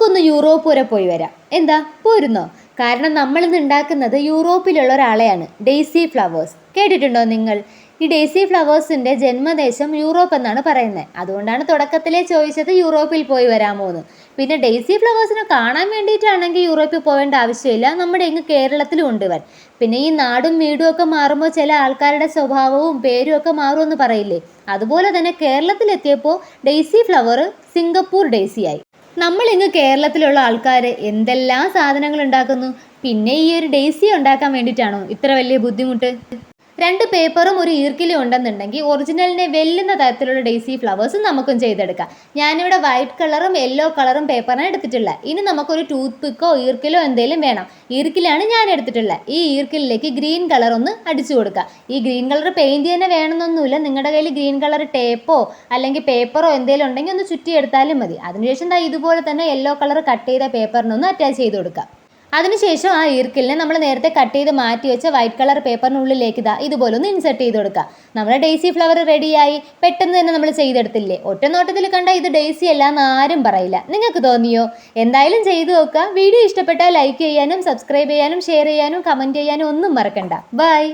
നമുക്കൊന്ന് യൂറോപ്പ് വരെ പോയി വരാം. എന്താ, പോരുന്നോ? കാരണം നമ്മളിന്ന് ഉണ്ടാക്കുന്നത് യൂറോപ്പിലുള്ള ഒരാളെയാണ്, ഡെയ്സി ഫ്ലവേഴ്സ്. കേട്ടിട്ടുണ്ടോ നിങ്ങൾ? ഈ ഡെയ്സി ഫ്ലവേഴ്സിൻ്റെ ജന്മദേശം യൂറോപ്പ് എന്നാണ് പറയുന്നത്. അതുകൊണ്ടാണ് തുടക്കത്തിലേ ചോദിച്ചത് യൂറോപ്പിൽ പോയി വരാമോ എന്ന്. പിന്നെ ഡെയ്സി ഫ്ലവേഴ്സിനെ കാണാൻ വേണ്ടിയിട്ടാണെങ്കിൽ യൂറോപ്പിൽ പോകേണ്ട ആവശ്യമില്ല, നമ്മുടെ ഇങ്ങ് കേരളത്തിലും ഉണ്ട് ഇവൻ. പിന്നെ ഈ നാടും വീടും ഒക്കെ മാറുമ്പോൾ ചില ആൾക്കാരുടെ സ്വഭാവവും പേരും ഒക്കെ മാറുമെന്ന് പറയില്ലേ, അതുപോലെ തന്നെ കേരളത്തിലെത്തിയപ്പോൾ ഡെയ്സി ഫ്ലവർ സിംഗപ്പൂർ ഡെയ്സിയായി. നമ്മളിങ്ങ് കേരളത്തിലുള്ള ആൾക്കാർ എന്തെല്ലാം സാധനങ്ങൾ ഉണ്ടാക്കുന്നു, പിന്നെ ഈ ഒരു ഡെയ്സി ഉണ്ടാക്കാൻ വേണ്ടിയിട്ടാണോ ഇത്ര വലിയ ബുദ്ധിമുട്ട്? 2 പേപ്പറും ഒരു ഈർക്കിലും ഉണ്ടെന്നുണ്ടെങ്കിൽ ഒറിജിനലിനെ വെല്ലുന്ന തരത്തിലുള്ള ഡെയ്സി ഫ്ലവേഴ്സ് നമുക്കും ചെയ്തെടുക്കാം. ഞാനിവിടെ വൈറ്റ് കളറും യെല്ലോ കളറും പേപ്പറാണ് എടുത്തിട്ടുള്ളത്. ഇനി നമുക്കൊരു ടൂത്ത് പിക്കോ ഈർക്കിലോ എന്തെങ്കിലും വേണം. ഈർക്കിലാണ് ഞാൻ എടുത്തിട്ടുള്ളത്. ഈ ഈർക്കിലേക്ക് ഗ്രീൻ കളർ ഒന്ന് അടിച്ചു കൊടുക്കുക. ഈ ഗ്രീൻ കളർ പെയിൻറ് തന്നെ വേണമെന്നൊന്നുമില്ല, നിങ്ങളുടെ കയ്യിൽ ഗ്രീൻ കളർ ടേപ്പോ അല്ലെങ്കിൽ പേപ്പറോ എന്തെങ്കിലും ഉണ്ടെങ്കിൽ ഒന്ന് ചുറ്റിയെടുത്താലും മതി. അതിനുശേഷം ഇതുപോലെ തന്നെ യെല്ലോ കളർ കട്ട് ചെയ്ത പേപ്പറിനൊന്ന് അറ്റാച്ച് ചെയ്ത് കൊടുക്കുക. അതിനുശേഷം ആ ഈർക്കിലിനെ നമ്മൾ നേരത്തെ കട്ട് ചെയ്ത് മാറ്റി വെച്ച വൈറ്റ് കളർ പേപ്പറിനുള്ളിലേക്ക് ഇതുപോലെ ഒന്ന് ഇൻസെർട്ട് ചെയ്ത് കൊടുക്കുക. നമ്മുടെ ഡെയ്സി ഫ്ലവർ റെഡിയായി. പെട്ടെന്ന് തന്നെ നമ്മൾ ചെയ്തെടുത്തില്ലേ. ഒറ്റ നോട്ടത്തിൽ കണ്ടാൽ ഇത് ഡെയ്സി അല്ല എന്ന് ആരും പറയില്ല. നിങ്ങൾക്ക് തോന്നിയോ? എന്തായാലും ചെയ്തു നോക്കുക. വീഡിയോ ഇഷ്ടപ്പെട്ടാൽ ലൈക്ക് ചെയ്യാനും സബ്സ്ക്രൈബ് ചെയ്യാനും ഷെയർ ചെയ്യാനും കമൻറ്റ് ചെയ്യാനും ഒന്നും മറക്കണ്ട. ബൈ.